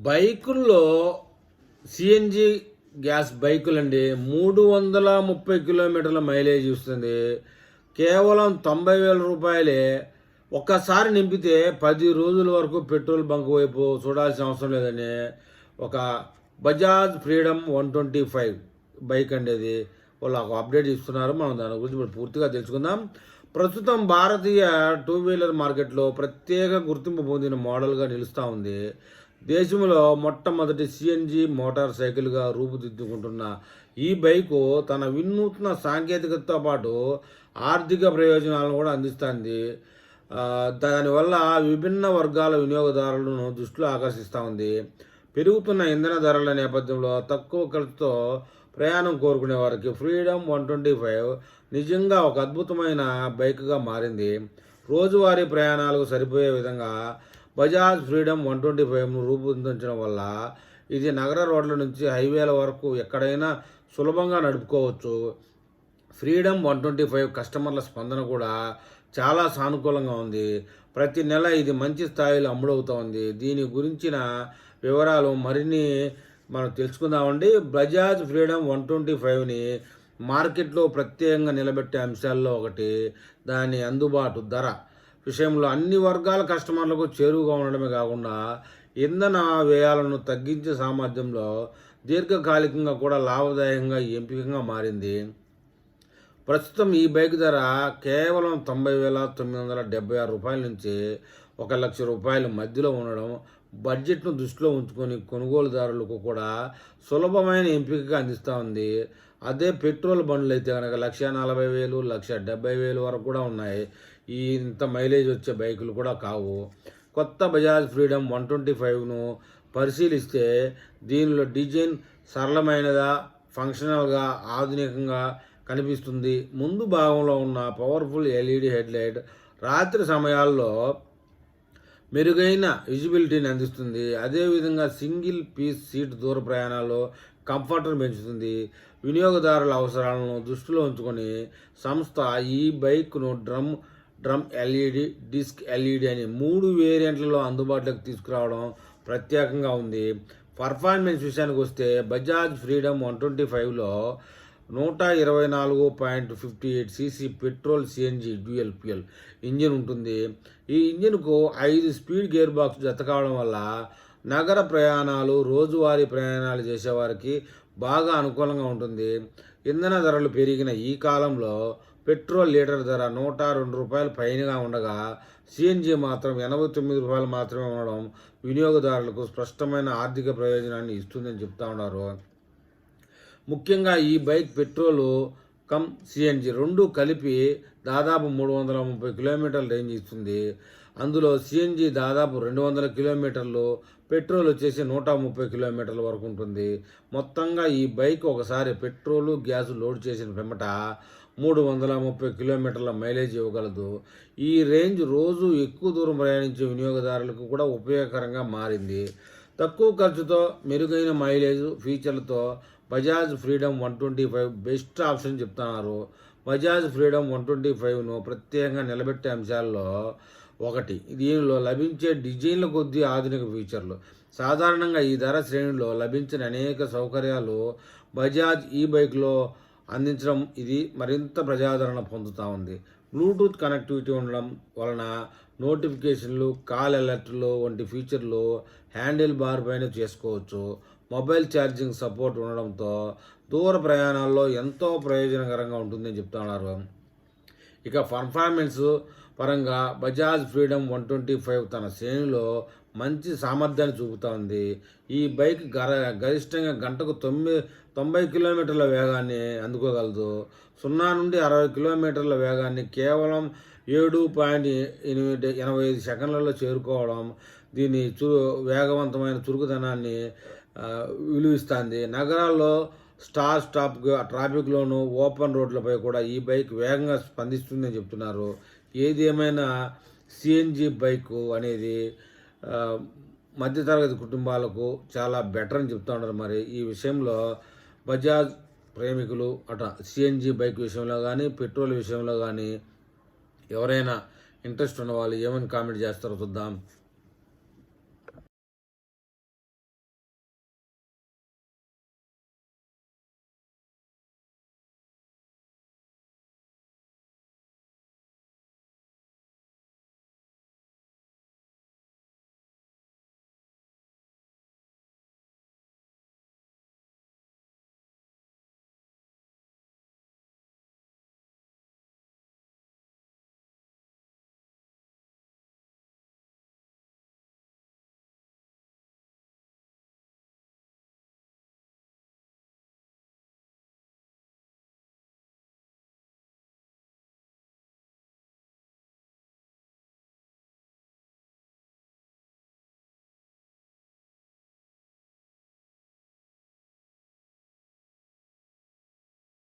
బైకుల్లో CNG gas బైకులండి 330 కిలోమీటర్ల mileage ఇస్తుంది. కేవలం 90,000 రూపాయలే. ఒక్కసారి నింపితే 10 రోజుల వరకు పెట్రోల్ బంక్ వైపు చూడాల్సిన అవసరం లేదని ఒక బజాజ్ ఫ్రీడమ్ 125 బైక్ అండి. అది వాళ్ళు ఒక అప్డేట్ ఇస్తున్నారు. మనం దాని గురించి ఇప్పుడు పూర్తిగా తెలుసుకుందాం. ప్రస్తుతం భారతీయ టూ వీలర్ మార్కెట్లో ప్రత్యేక గుర్తింపు పొందిన మోడల్గా నిలుస్తూ ఉంది. దేశంలో మొట్టమొదటి సిఎన్జి మోటార్ సైకిల్గా రూపుదిద్దుకుంటున్న ఈ బైకు తన వినూత్న సాంకేతికతతో పాటు ఆర్థిక ప్రయోజనాలను కూడా అందిస్తుంది. దానివల్ల విభిన్న వర్గాల వినియోగదారులను దృష్టిలో ఆకర్షిస్తూ ఉంది. పెరుగుతున్న ఇంధన ధరల నేపథ్యంలో తక్కువ ఖర్చుతో ప్రయాణం కోరుకునే వారికి ఫ్రీడమ్ 125 నిజంగా ఒక అద్భుతమైన బైక్గా మారింది. రోజువారీ ప్రయాణాలకు సరిపోయే విధంగా బజాజ్ ఫ్రీడమ్ 125ను రూపొందించడం వల్ల ఇది నగర రోడ్ల నుంచి హైవేల వరకు ఎక్కడైనా సులభంగా నడుపుకోవచ్చు. ఫ్రీడమ్ 125 కస్టమర్ల స్పందన కూడా చాలా సానుకూలంగా ఉంది. ప్రతి నెల ఇది మంచి స్థాయిలో అమ్ముడవుతోంది. దీని గురించిన వివరాలు మరిన్ని మనం తెలుసుకుందామండి. బజాజ్ ఫ్రీడమ్ 125ని మార్కెట్లో ప్రత్యేకంగా నిలబెట్టే అంశాల్లో ఒకటి దాని అందుబాటు ధర విషయంలో అన్ని వర్గాల కస్టమర్లకు చేరువుగా ఉండడమే కాకుండా ఇంధన వ్యయాలను తగ్గించే సామర్థ్యంలో దీర్ఘకాలికంగా కూడా లాభదాయకంగా ఎంపికగా మారింది. ప్రస్తుతం ఈ బైక్ ధర కేవలం 90,976 రూపాయల నుంచి 1,00,000 రూపాయల మధ్యలో ఉండడం బడ్జెట్ను దృష్టిలో ఉంచుకొని కొనుగోలుదారులకు కూడా సులభమైన ఎంపికగా అందిస్తూ ఉంది. అదే పెట్రోల్ బండ్లు అయితే కనుక 1,40,000, 1,70,000 వరకు కూడా ఉన్నాయి. ఇంత మైలేజ్ వచ్చే బైకులు కూడా కావు. కొత్త బజాజ్ ఫ్రీడమ్ 125ను పరిశీలిస్తే దీనిలో డిజైన్ సరళమైనదా, ఫంక్షనల్గా, ఆధునికంగా కనిపిస్తుంది. ముందు భాగంలో ఉన్న పవర్ఫుల్ ఎల్ఈడి హెడ్లైట్ రాత్రి సమయాల్లో మెరుగైన విజిబిలిటీని అందిస్తుంది. అదేవిధంగా సింగిల్ పీస్ సీట్ దూర ప్రయాణాల్లో కంఫర్ట్ను పెంచుతుంది. వినియోగదారుల అవసరాలను దృష్టిలో ఉంచుకొని సంస్థ ఈ బైక్ను డ్రమ్ ఎల్ఈడి, డిస్క్ ఎల్ఈడి అని 3 వేరియంట్లలో అందుబాటులోకి తీసుకురావడం ప్రత్యేకంగా ఉంది. పర్ఫార్మెన్స్ విషయానికి వస్తే బజాజ్ ఫ్రీడమ్ 125లో 124.58 CC petrol CNG dual fuel engine ఉంటుంది. ఈ ఇంజిన్కు 5 స్పీడ్ గేర్ బాక్స్ జత కావడం వల్ల నగర ప్రయాణాలు, రోజువారీ ప్రయాణాలు చేసేవారికి బాగా అనుకూలంగా ఉంటుంది. ఇంధన ధరలు పెరిగిన ఈ కాలంలో పెట్రోల్ లీటర్ ధర 102 రూపాయలు పైనగా ఉండగా సిఎన్జి మాత్రం 89 రూపాయలు మాత్రమే ఉండడం వినియోగదారులకు స్పష్టమైన ఆర్థిక ప్రయోజనాన్ని ఇస్తుందని చెప్తా ఉన్నారు. ముఖ్యంగా ఈ బైక్ పెట్రోలు కమ్ సిఎన్జి రెండు కలిపి దాదాపు 330 కిలోమీటర్ల రేంజ్ ఇస్తుంది. అందులో సిఎన్జి దాదాపు 200 కిలోమీటర్లు, పెట్రోల్ వచ్చేసి 130 కిలోమీటర్ల వరకు ఉంటుంది. మొత్తంగా ఈ బైక్ ఒకసారి పెట్రోలు, గ్యాస్ లోడ్ చేసిన పిమ్మట 330 కిలోమీటర్ల మైలేజ్ ఇవ్వగలదు. ఈ రేంజ్ రోజు ఎక్కువ దూరం ప్రయాణించే వినియోగదారులకు కూడా ఉపయోగకరంగా మారింది. తక్కువ ఖర్చుతో మెరుగైన మైలేజ్ ఫీచర్లతో బజాజ్ ఫ్రీడమ్ 125 బెస్ట్ ఆప్షన్ చెప్తున్నారు. బజాజ్ ఫ్రీడమ్ 125ను ప్రత్యేకంగా నిలబెట్టే అంశాల్లో ఒకటి దీనిలో లభించే డిజైన్ల కొద్దీ ఆధునిక ఫీచర్లు. సాధారణంగా ఈ ధర శ్రేణిలో లభించిన అనేక సౌకర్యాలు బజాజ్ ఈ బైక్లో అందించడం ఇది మరింత ప్రజాదరణ పొందుతూ ఉంది. బ్లూటూత్ కనెక్టివిటీ ఉండడం వలన నోటిఫికేషన్లు, కాల్ అలర్ట్లు వంటి ఫీచర్లు హ్యాండిల్ బార్ పైన చేసుకోవచ్చు. మొబైల్ ఛార్జింగ్ సపోర్ట్ ఉండడంతో దూర ప్రయాణాల్లో ఎంతో ప్రయోజనకరంగా ఉంటుందని చెప్తున్నారు. ఇక పర్ఫార్మెన్స్ పరంగా బజాజ్ ఫ్రీడమ్ 125 తన శ్రేణిలో మంచి సామర్థ్యాన్ని చూపుతోంది. ఈ బైక్ గరిష్టంగా గంటకు 90 కిలోమీటర్ల వేగాన్ని అందుకోగలదు. 0 నుండి 60 కిలోమీటర్ల వేగాన్ని కేవలం 7.85 సెకండ్లలో చేరుకోవడం దీని వేగవంతమైన చురుకుదనాన్ని విలువిస్తుంది. నగరాల్లో స్టాప్ ట్రాఫిక్లోను, ఓపెన్ రోడ్లపై కూడా ఈ బైక్ వేగంగా స్పందిస్తుందని చెప్తున్నారు. ఏది ఏమైనా సిఎన్జి బైకు అనేది మధ్యతరగతి కుటుంబాలకు చాలా బెటర్ అని చెప్తూ ఉన్నారు. మరి ఈ విషయంలో బజాజ్ ప్రేమికులు సిఎన్జి బైక్ విషయంలో కానీ, పెట్రోల్ విషయంలో కానీ ఎవరైనా ఇంట్రెస్ట్ ఉన్న వాళ్ళు ఏమని కామెంట్ చేస్తారో చూద్దాం.